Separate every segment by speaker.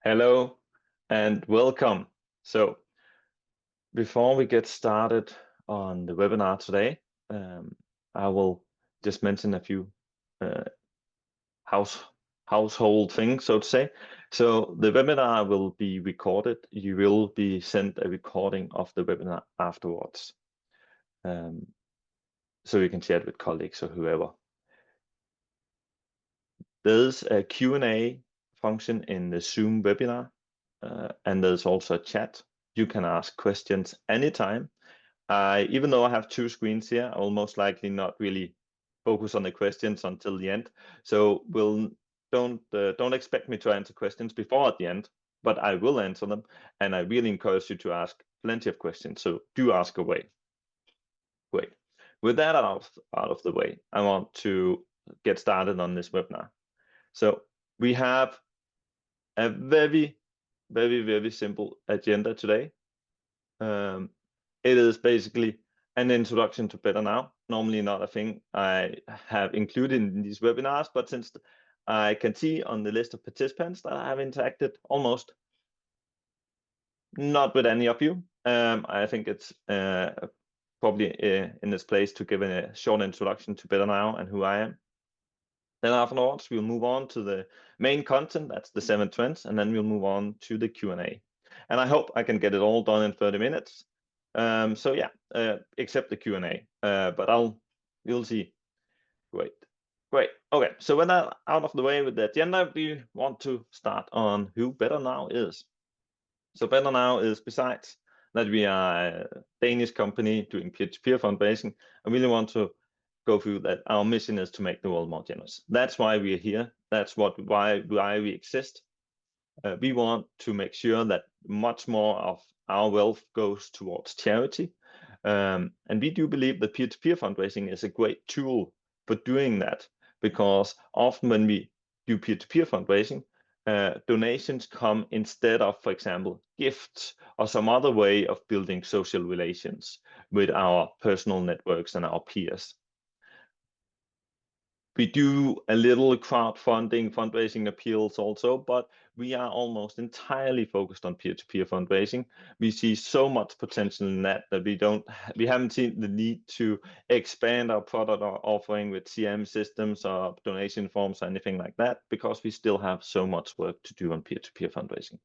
Speaker 1: Hello and welcome. So before we get started on the webinar today, I will just mention a few uh, household things, so to say. So the webinar will be recorded. You will be sent a recording of the webinar afterwards. So you can share it with colleagues or whoever. There's a Q&A function in the Zoom webinar, and there's also a chat. You can ask questions anytime. Even though I have two screens here, I will most likely not really focus on the questions until the end. So don't expect me to answer questions before at the end, but I will answer them, and I really encourage you to ask plenty of questions. So do ask away. Great. With that out of the way, I want to get started on this webinar. So we have a very simple agenda today. It is basically an introduction to Better Now. Normally not a thing I have included in these webinars, but since I can see on the list of participants that I have interacted almost not with any of you, I think it's probably in this place to give a short introduction to Better Now and who I am. Then afterwards, we'll move on to the main content, that's the 7 trends, and then we'll move on to the Q&A. And I hope I can get it all done in 30 minutes. So yeah, except the Q&A, but you'll see. Great. Okay, so with that out of the way with the agenda, we want to start on who Better Now is. So Better Now is, besides that we are a Danish company doing peer-to-peer fundraising, I really want to go through that our mission is to make the world more generous. That's why we are here. That's why we exist. We want to make sure that much more of our wealth goes towards charity. And we do believe that peer-to-peer fundraising is a great tool for doing that, because often when we do peer-to-peer fundraising, donations come instead of, for example, gifts or some other way of building social relations with our personal networks and our peers. We do a little crowdfunding, fundraising appeals also, but we are almost entirely focused on peer-to-peer fundraising. We see so much potential in that we haven't seen the need to expand our product offering with CRM systems or donation forms or anything like that, because we still have so much work to do on peer-to-peer fundraising.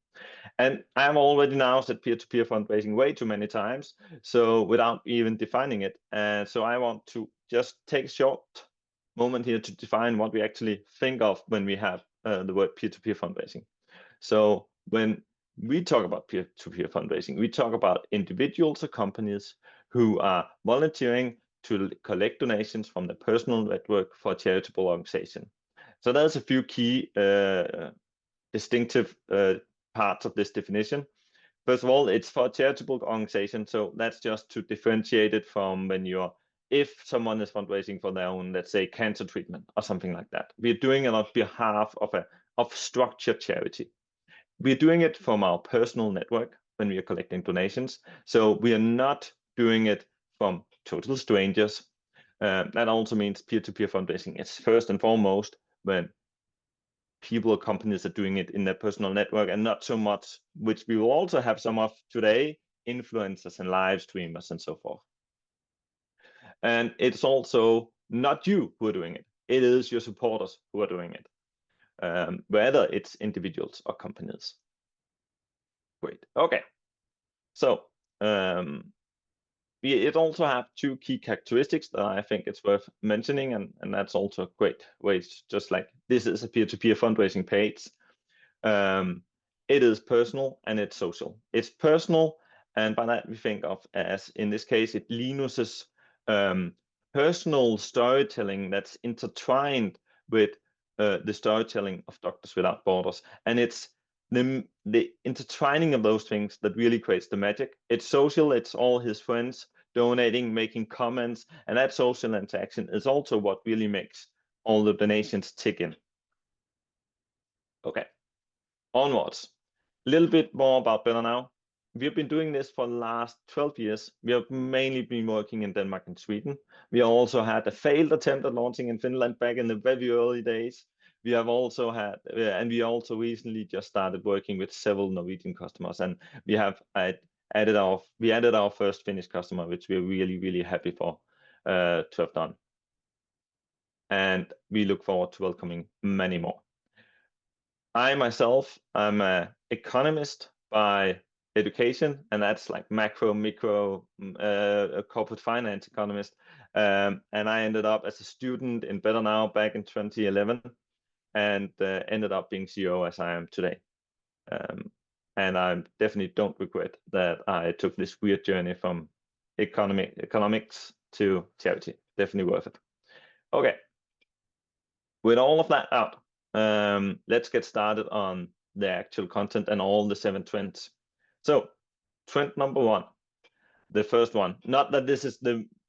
Speaker 1: And I've already now said peer-to-peer fundraising way too many times, so without even defining it. So I want to just take a short moment here to define what we actually think of when we have the word peer-to-peer fundraising. So when we talk about peer-to-peer fundraising, we talk about individuals or companies who are volunteering to collect donations from their personal network for a charitable organization. So there's a few key distinctive parts of this definition. First of all, it's for a charitable organization, so that's just to differentiate it from if someone is fundraising for their own, let's say, cancer treatment or something like that. We're doing it on behalf of structured charity. We're doing it from our personal network when we are collecting donations. So we are not doing it from total strangers. That also means peer-to-peer fundraising is first and foremost when people or companies are doing it in their personal network, and not so much, which we will also have some of today, influencers and live streamers and so forth. And it's also not you who are doing it. It is your supporters who are doing it, whether it's individuals or companies. Great. Okay. So it also have two key characteristics that I think it's worth mentioning, and that's also a great way to, just like this is a peer-to-peer fundraising page. It is personal and it's social. It's personal, and by that we think of as, in this case, it Linus's personal storytelling that's intertwined with the storytelling of Doctors Without Borders, and it's the intertwining of those things that really creates the magic. It's social, it's all his friends donating, making comments, and that social interaction is also what really makes all the donations tick in. Okay, onwards. A little bit more about Better Now. We've been doing this for the last 12 years. We have mainly been working in Denmark and Sweden. We also had a failed attempt at launching in Finland back in the very early days. We have also had, and we also recently just started working with several Norwegian customers, and we added our first Finnish customer, which we're really happy for to have done. And we look forward to welcoming many more. I myself, I'm an economist by education, and that's like macro, micro, corporate finance economist. And I ended up as a student in Better Now back in 2011, and ended up being CEO as I am today. And I definitely don't regret that I took this weird journey from economics to charity. Definitely worth it. Okay. With all of that out, let's get started on the actual content and all the 7 trends. So trend number 1, the first one, not that this is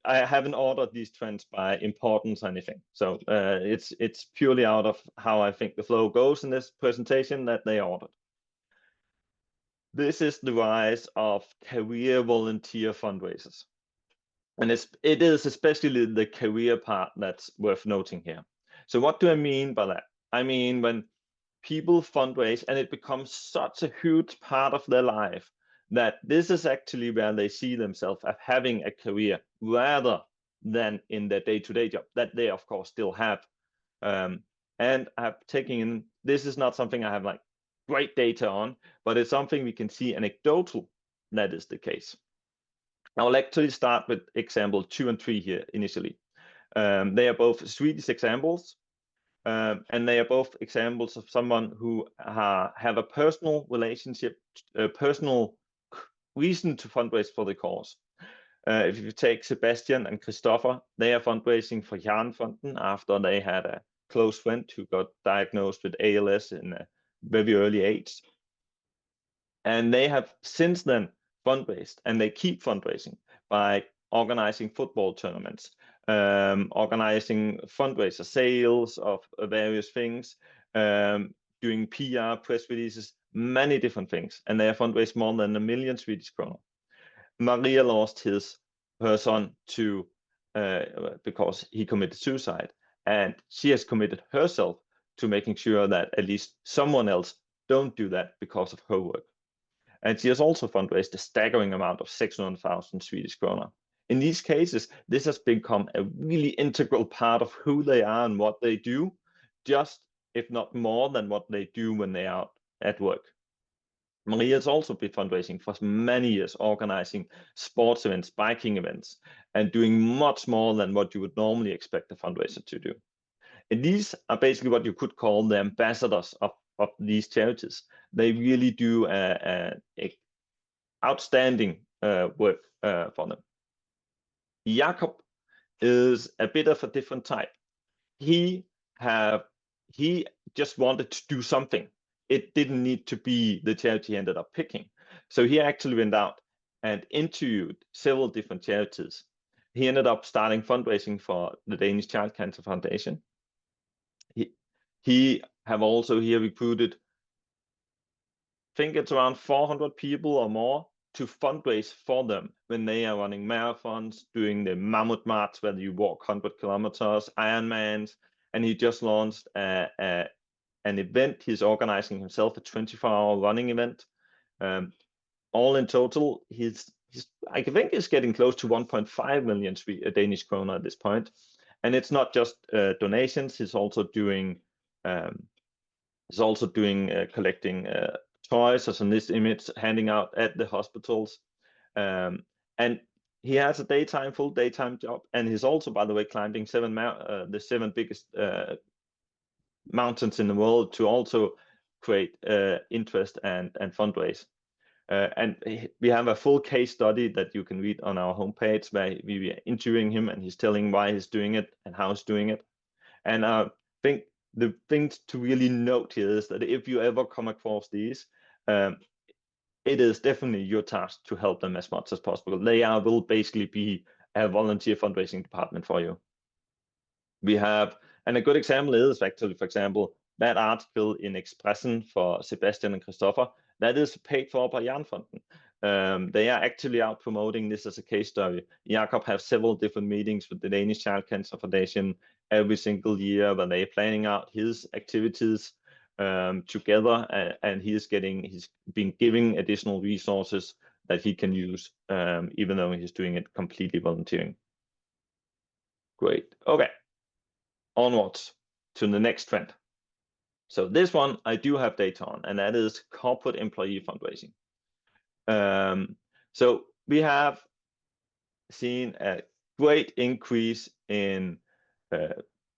Speaker 1: I haven't ordered these trends by importance or anything. So it's purely out of how I think the flow goes in this presentation that they ordered. This is the rise of career volunteer fundraisers. And it is especially the career part that's worth noting here. So what do I mean by that? I mean, when people fundraise and it becomes such a huge part of their life that this is actually where they see themselves as having a career rather than in their day-to-day job that they of course still have. And I've taken in, this is not something I have like great data on, but it's something we can see anecdotal that is the case. I'll actually start with example 2 and 3 here initially. They are both Swedish examples, and they are both examples of someone who have a personal relationship, a personal reason to fundraise for the cause. If you take Sebastian and Christopher, they are fundraising for Hjernefonden after they had a close friend who got diagnosed with ALS in a very early age. And they have since then fundraised, and they keep fundraising by organizing football tournaments, organizing fundraiser sales of various things, doing PR, press releases, many different things. And they have fundraised more than 1 million Swedish kronor. Maria lost her son to because he committed suicide, and she has committed herself to making sure that at least someone else don't do that because of her work. And she has also fundraised a staggering amount of 600,000 Swedish krona. In these cases, this has become a really integral part of who they are and what they do, just if not more than what they do when they are at work. Maria has also been fundraising for many years, organizing sports events, biking events, and doing much more than what you would normally expect a fundraiser to do. And these are basically what you could call the ambassadors of these charities. They really do outstanding work for them. Jakob is a bit of a different type. He just wanted to do something. It didn't need to be the charity he ended up picking. So he actually went out and interviewed several different charities. He ended up starting fundraising for the Danish Child Cancer Foundation. He have also here recruited, I think it's around 400 people or more to fundraise for them when they are running marathons, doing the Mammoth March where you walk 100 kilometers, Ironmans, and he just launched an event. He's organizing himself a 24-hour running event. All in total, I think he's getting close to 1.5 million Danish kroner at this point. And it's not just donations. He's also doing collecting toys, as in this image, handing out at the hospitals. And he has a full daytime job. And he's also, by the way, climbing the 7 biggest mountains in the world to also create interest and fundraise. And we have a full case study that you can read on our homepage where we are interviewing him and he's telling why he's doing it and how he's doing it. And I think the thing to really note here is that if you ever come across these, it is definitely your task to help them as much as possible. They will basically be a volunteer fundraising department for you. We have, and a good example is actually, for example, that article in Expressen for Sebastian and Christopher, that is paid for by Hjernefonden. They are actually out promoting this as a case study. Jakob has several different meetings with the Danish Child Cancer Foundation, every single year when they're planning out his activities together, and he's been giving additional resources that he can use, even though he's doing it completely volunteering. Great. Okay. Onwards to the next trend. So this one I do have data on, and that is corporate employee fundraising. So we have seen a great increase in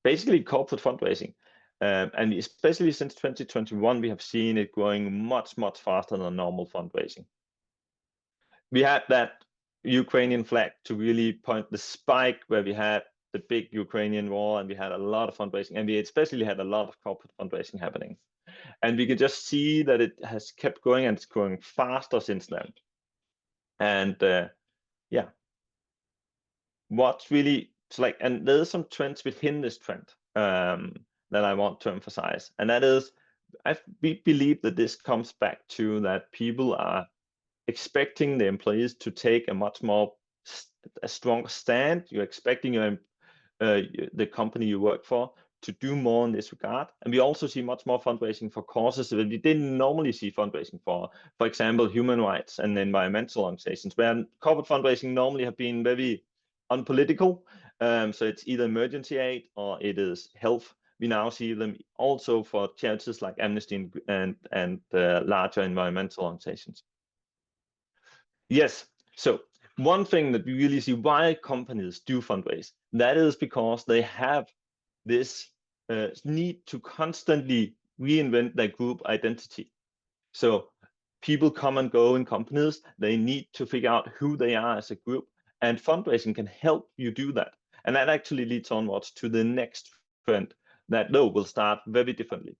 Speaker 1: basically corporate fundraising. And especially since 2021, we have seen it growing much, much faster than normal fundraising. We had that Ukrainian flag to really point the spike where we had the big Ukrainian war, and we had a lot of fundraising, and we especially had a lot of corporate fundraising happening. And we can just see that it has kept going, and it's growing faster since then. And yeah, what's really like, and there's some trends within this trend that I want to emphasize, and that is, we believe that this comes back to that people are expecting the employees to take a stronger stand. You're expecting the company you work for to do more in this regard. And we also see much more fundraising for causes that we didn't normally see fundraising for example, human rights and environmental organizations, where corporate fundraising normally have been very unpolitical. So it's either emergency aid or it is health. We now see them also for charities like Amnesty and larger environmental organizations. Yes, so one thing that we really see why companies do fundraise, that is because they have this need to constantly reinvent their group identity. So people come and go in companies, they need to figure out who they are as a group, and fundraising can help you do that. And that actually leads onwards to the next trend that will start very differently.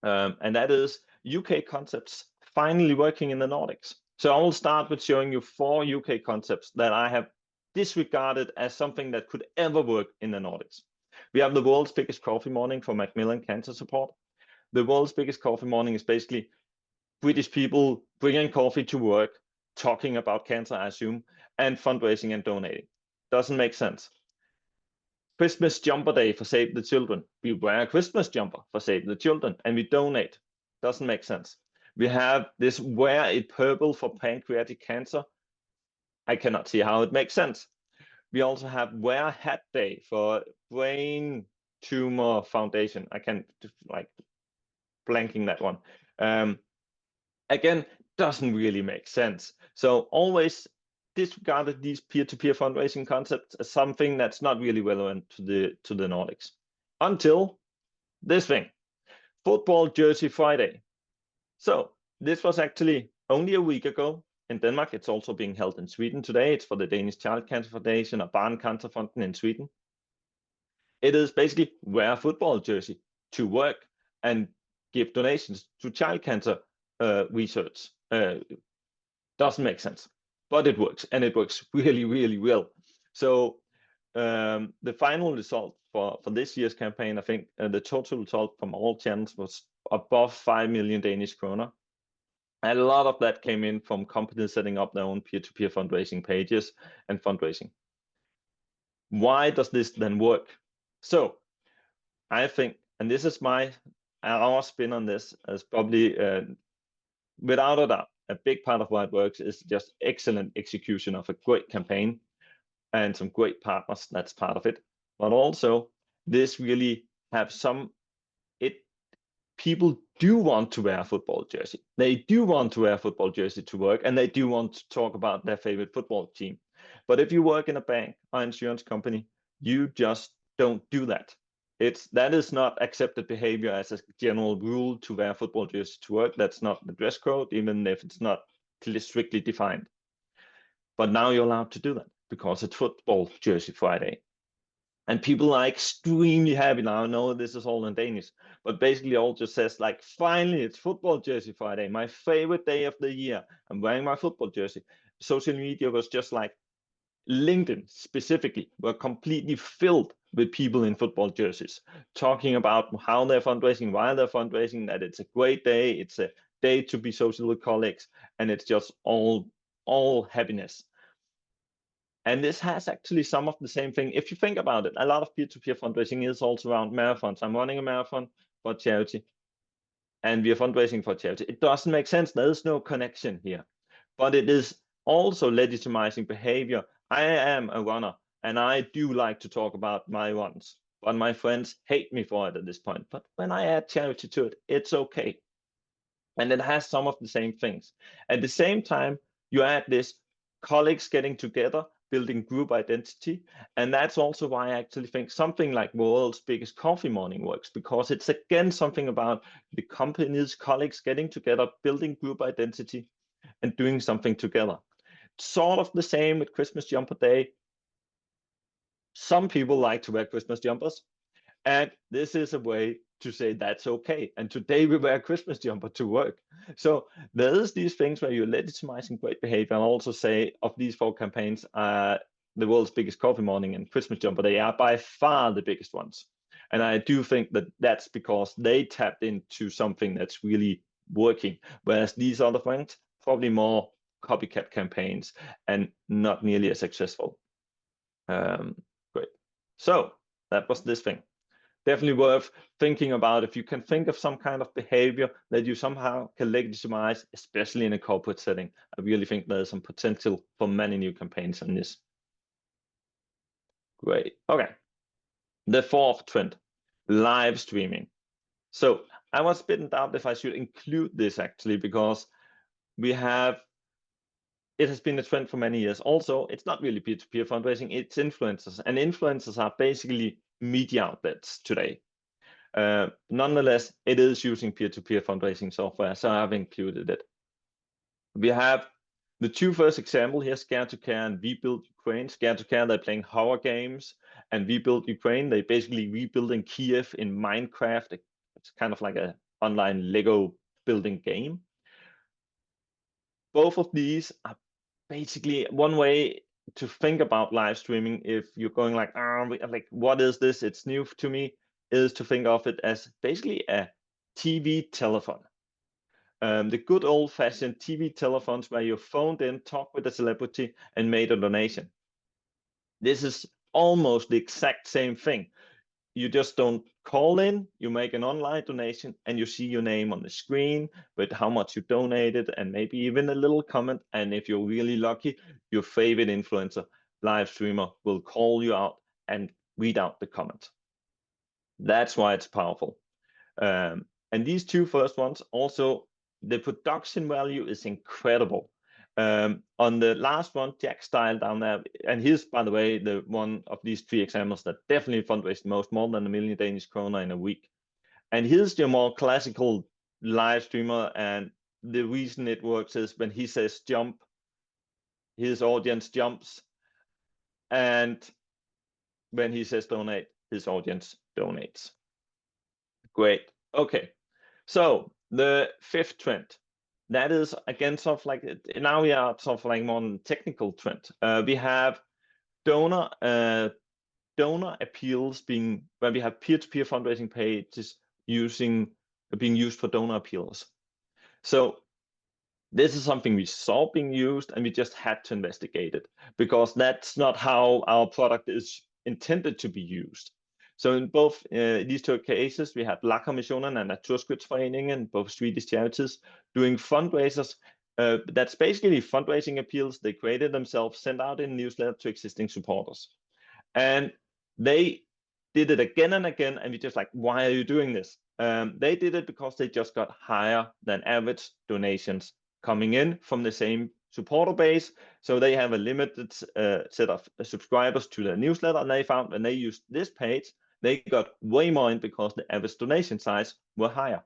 Speaker 1: And that is UK concepts finally working in the Nordics. So I will start with showing you 4 UK concepts that I have disregarded as something that could ever work in the Nordics. We have the world's biggest coffee morning for Macmillan Cancer Support. The world's biggest coffee morning is basically British people bringing coffee to work, talking about cancer, I assume, and fundraising and donating. Doesn't make sense. Christmas jumper day for Save the Children. We wear a Christmas jumper for Save the Children, and we donate. Doesn't make sense. We have this wear it purple for pancreatic cancer. I cannot see how it makes sense. We also have wear hat day for brain tumor foundation. I can't, like, blanking that one. Again, doesn't really make sense. So always disregarded these peer-to-peer fundraising concepts as something that's not really relevant to the Nordics. Until this thing, Football Jersey Friday. So this was actually only a week ago in Denmark. It's also being held in Sweden today. It's for the Danish Child Cancer Foundation or Barncancerfonden in Sweden. It is basically wear a football jersey to work and give donations to child cancer research. Doesn't make sense, but it works, and it works really, really well. So the final result for this year's campaign, I think the total result from all channels was above 5 million Danish kroner. A lot of that came in from companies setting up their own peer-to-peer fundraising pages and fundraising. Why does this then work? So I think, and this is our spin on this, as probably without a doubt, a big part of why it works is just excellent execution of a great campaign and some great partners. That's part of it. But also, this really have people do want to wear a football jersey. They do want to wear a football jersey to work, and they do want to talk about their favorite football team. But if you work in a bank or insurance company, you just don't do that. That is not accepted behavior as a general rule to wear a football jersey to work. That's not the dress code, even if it's not strictly defined. But now you're allowed to do that because it's Football Jersey Friday. And people are extremely happy now. I know this is all in Danish, but basically all just says, like, finally, it's Football Jersey Friday, my favorite day of the year. I'm wearing my football jersey. Social media was just like, LinkedIn specifically were completely filled with people in football jerseys talking about how they're fundraising, why they're fundraising, that it's a great day, it's a day to be social with colleagues, and it's just all happiness. And this has actually some of the same thing. If you think about it, a lot of peer-to-peer fundraising is also around marathons. I'm running a marathon for charity, and we are fundraising for charity. It doesn't make sense. There is no connection here. But it is also legitimizing behavior. I am a runner, and I do like to talk about my runs, but my friends hate me for it at this point. But when I add charity to it, it's okay. And it has some of the same things. At the same time, you add this colleagues getting together, building group identity. And that's also why I actually think something like world's biggest coffee morning works, because it's again something about the company's colleagues getting together, building group identity, and doing something together. Sort of the same with Christmas Jumper Day. Some people like to wear Christmas jumpers, and this is a way to say that's okay. And today we wear a Christmas jumper to work. So there is these things where you're legitimizing great behavior, and also say of these 4 campaigns, the world's biggest coffee morning and Christmas Jumper Day are by far the biggest ones. And I do think that that's because they tapped into something that's really working, whereas these other things probably more copycat campaigns and not nearly as successful. Great. So that was this thing. Definitely worth thinking about if you can think of some kind of behavior that you somehow can legitimize, especially in a corporate setting. I really think there's some potential for many new campaigns on this. Great. Okay. The 4th trend, live streaming. So I was a bit in doubt if I should include this actually, because it has been a trend for many years. Also, it's not really peer-to-peer fundraising, it's influencers. And influencers are basically media outlets today. Nonetheless, it is using peer-to-peer fundraising software, so I've included it. We have the 2 first examples here, Scare to Care and We Build Ukraine. Scare to Care, they're playing horror games, and We Build Ukraine, they basically rebuilding Kiev in Minecraft. It's kind of like an online Lego building game. Both of these are basically one way to think about live streaming. If you're going like what is this? It's new to me. Is to think of it as basically a TV telephone. The good old-fashioned TV telephones where you phoned in, talked with a celebrity, and made a donation. This is almost the exact same thing. You just don't call in, you make an online donation, and you see your name on the screen with how much you donated, and maybe even a little comment. And if you're really lucky, your favorite influencer, live streamer, will call you out and read out the comment. That's why it's powerful. And these 2 first ones, also, the production value is incredible. On the last one, Jack Style down there, and he's, by the way, the one of these 3 examples that definitely fundraised most, more than 1 million Danish kroner in a week. And here's your more classical live streamer, and the reason it works is when he says jump, his audience jumps, and when he says donate, his audience donates. Great. Okay. So the 5th trend, that is again sort of like, now we are sort of like more on technical trend. We have donor appeals where we have peer-to-peer fundraising pages being used for donor appeals. So this is something we saw being used, and we just had to investigate it, because that's not how our product is intended to be used. So in both these 2 cases, we had Läkarmissionen and Naturskyddsföreningen, both Swedish charities, doing fundraisers. That's basically fundraising appeals they created themselves, sent out in newsletter to existing supporters. And they did it again and again, and we just like, why are you doing this? They did it because they just got higher than average donations coming in from the same supporter base. So they have a limited set of subscribers to their newsletter, and they found when they used this page, they got way more in because the average donation size were higher.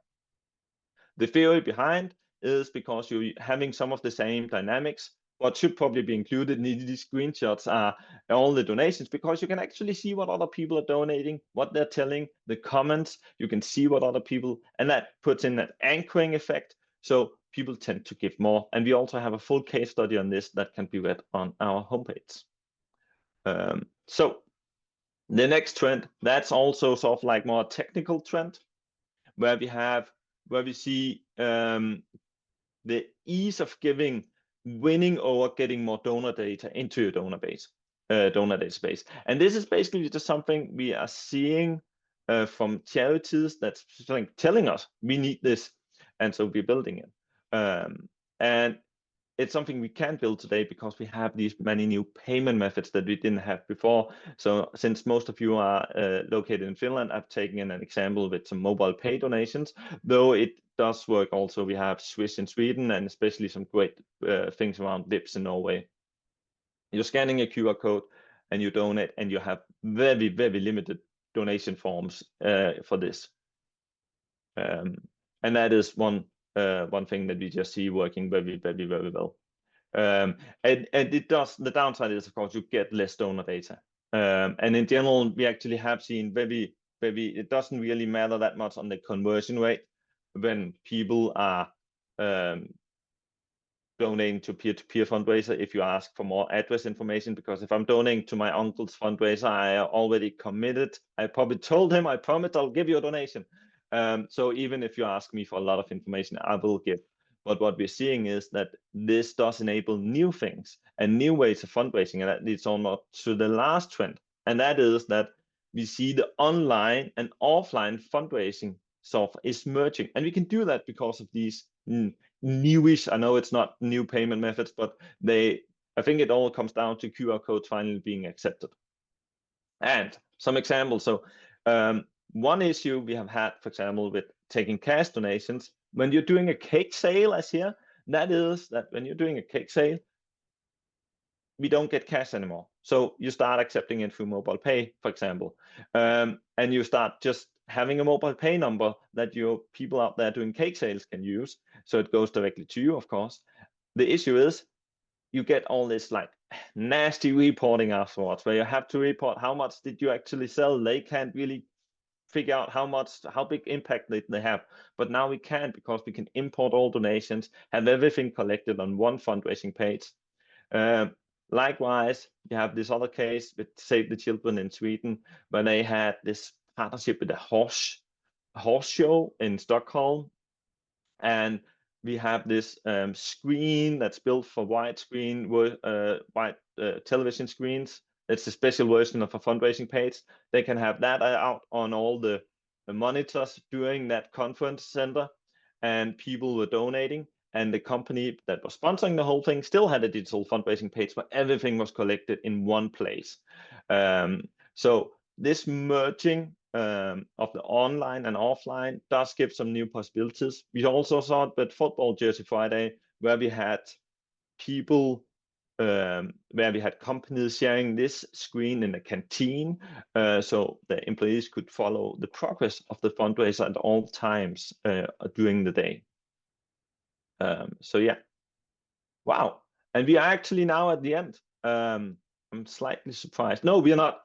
Speaker 1: The theory behind is because you're having some of the same dynamics. What should probably be included in these screenshots are all the donations, because you can actually see what other people are donating, what they're telling, the comments. You can see what other people, and that puts in that anchoring effect. So people tend to give more. And we also have a full case study on this that can be read on our homepage. So the next trend, that's also sort of like more technical trend, where we see the ease of giving winning over getting more donor data into your donor base. donor database. And this is basically just something we are seeing from charities that's telling us we need this, and so we're building it. And it's something we can build today because we have these many new payment methods that we didn't have before. So since most of you are located in Finland, I've taken an example with some mobile pay donations, though it does work also. We have Swiss in Sweden, and especially some great things around Vipps in Norway. You're scanning a QR code and you donate, and you have very, very limited donation forms for this. And that is one thing that we just see working very, very, very well. And it does, the downside is, of course, you get less donor data. And in general, we actually have seen very, it doesn't really matter that much on the conversion rate when people are donating to peer-to-peer fundraiser if you ask for more address information, because if I'm donating to my uncle's fundraiser, I already committed. I probably told him, I promised I'll give you a donation. So even if you ask me for a lot of information, I will give. But what we're seeing is that this does enable new things and new ways of fundraising, and that leads almost to the last trend, and that is that we see the online and offline fundraising software is merging, and we can do that because of these newish, I know it's not new payment methods, but I think it all comes down to QR codes finally being accepted. And some examples. So one issue we have had, for example, with taking cash donations, when you're doing a cake sale, as here, that is that when you're doing a cake sale, we don't get cash anymore. So you start accepting it through mobile pay, for example, and you start just having a mobile pay number that your people out there doing cake sales can use. So it goes directly to you, of course. The issue is you get all this like nasty reporting afterwards, where you have to report how much did you actually sell. They can't really figure out how big impact they have. But now we can, because we can import all donations, have everything collected on one fundraising page. Likewise, you have this other case with Save the Children in Sweden, where they had this partnership with a horse show in Stockholm, and we have this screen that's built for widescreen, wide television screens. It's a special version of a fundraising page. They can have that out on all the monitors during that conference center, and people were donating. And the company that was sponsoring the whole thing still had a digital fundraising page where everything was collected in one place. So this merging of the online and offline does give some new possibilities. We also saw it with Football Jersey Friday, where we had people, where we had companies sharing this screen in the canteen, so the employees could follow the progress of the fundraiser at all times during the day. So yeah, wow. And we are actually now at the end. I'm slightly surprised. No, we are not.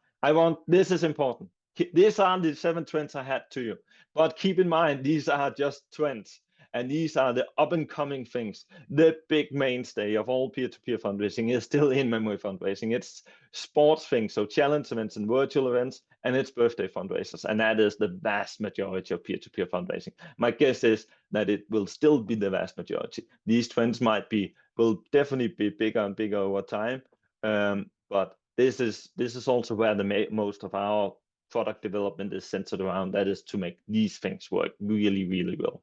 Speaker 1: This is important. These are the 7 trends I had to you, but keep in mind, these are just trends, and these are the up and coming things. The big mainstay of all peer-to-peer fundraising is still in-memory fundraising. It's sports things, so challenge events and virtual events, and it's birthday fundraisers, and that is the vast majority of peer-to-peer fundraising. My guess is that it will still be the vast majority. These trends will definitely be bigger and bigger over time, but this is also where the most of our product development is centered around. That is to make these things work really, really well.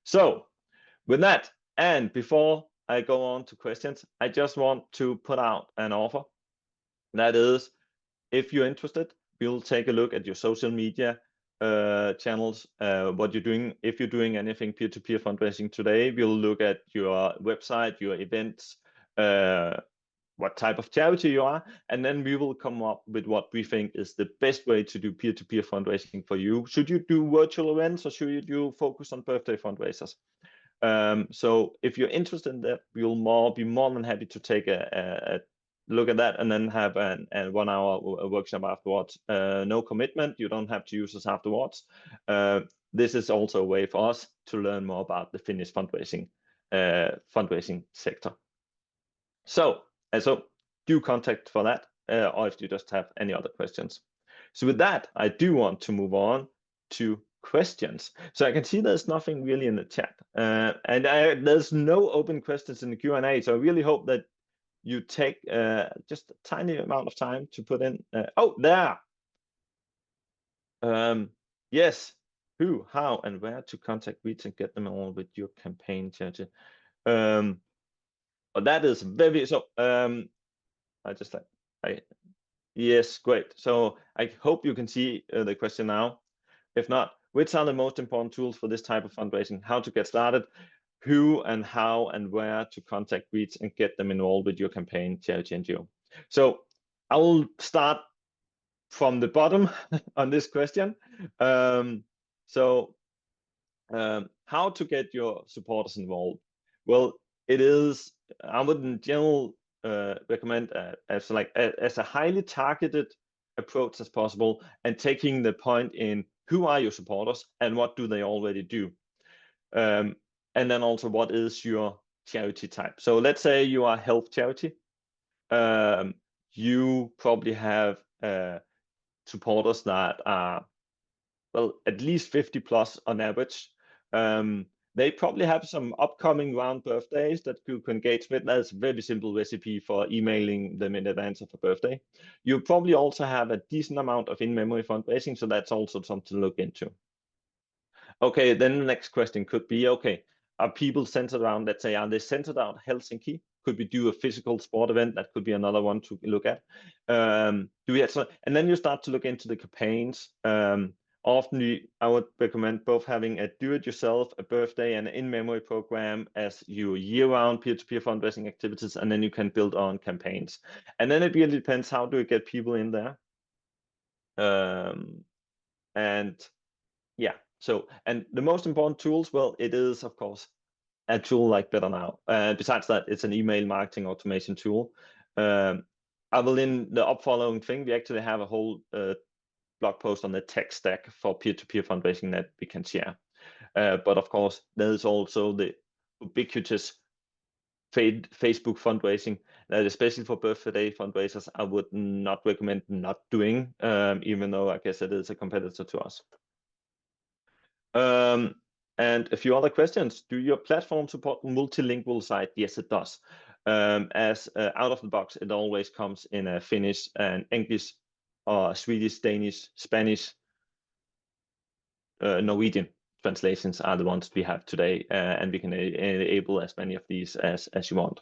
Speaker 1: So with that, and before I go on to questions, I just want to put out an offer. That is, if you're interested, we'll take a look at your social media channels, what you're doing. If you're doing anything peer-to-peer fundraising today, we'll look at your website, your events, what type of charity you are, and then we will come up with what we think is the best way to do peer-to-peer fundraising for you. Should you do virtual events, or should you focus on birthday fundraisers? So if you're interested in that, we'll be more than happy to take a look at that, and then have a 1 hour workshop afterwards. No commitment, you don't have to use us afterwards. This is also a way for us to learn more about the Finnish fundraising sector. So do contact for that, or if you just have any other questions. So with that, I do want to move on to questions. So I can see there's nothing really in the chat, and there's no open questions in the Q&A. So I really hope that you take just a tiny amount of time to put in. Oh, there. Yes. Who, how, and where to contact reach and get them on with your campaign charity. But that is very so. I just like yes, great. So I hope you can see the question now. If not, which are the most important tools for this type of fundraising? How to get started? Who and how and where to contact reach and get them involved with your campaign, charity, NGO. So I will start from the bottom on this question. How to get your supporters involved? Well, it is, I would in general recommend as a highly targeted approach as possible, and taking the point in who are your supporters and what do they already do, and then also what is your charity type. So let's say you are a health charity. You probably have supporters that are, well, at least 50 plus on average. They probably have some upcoming round birthdays that you can engage with. That's a very simple recipe for emailing them in advance of a birthday. You probably also have a decent amount of in-memory fundraising, so that's also something to look into. Okay, then the next question could be, okay, are people centered around, let's say, are they centered around Helsinki? Could we do a physical sport event? That could be another one to look at. Do we have some, and then you start to look into the campaigns. Often I would recommend both having a do-it-yourself, a birthday, and an in-memory program as your year-round peer-to-peer fundraising activities, and then you can build on campaigns. And then it really depends, how do you get people in there? And yeah, so, and the most important tools, well, it is, of course, a tool like Better Now. Besides that, it's an email marketing automation tool. I will, in the following thing, we actually have a whole blog post on the tech stack for peer-to-peer fundraising that we can share. But of course, there's also the ubiquitous Facebook fundraising that, especially for birthday fundraisers, I would not recommend not doing, even though I guess it is a competitor to us. And a few other questions. Do your platform support multilingual site? Yes, it does. As out of the box, it always comes in a Finnish and English, or Swedish, Danish, Spanish, Norwegian translations are the ones we have today, and we can enable as many of these as you want.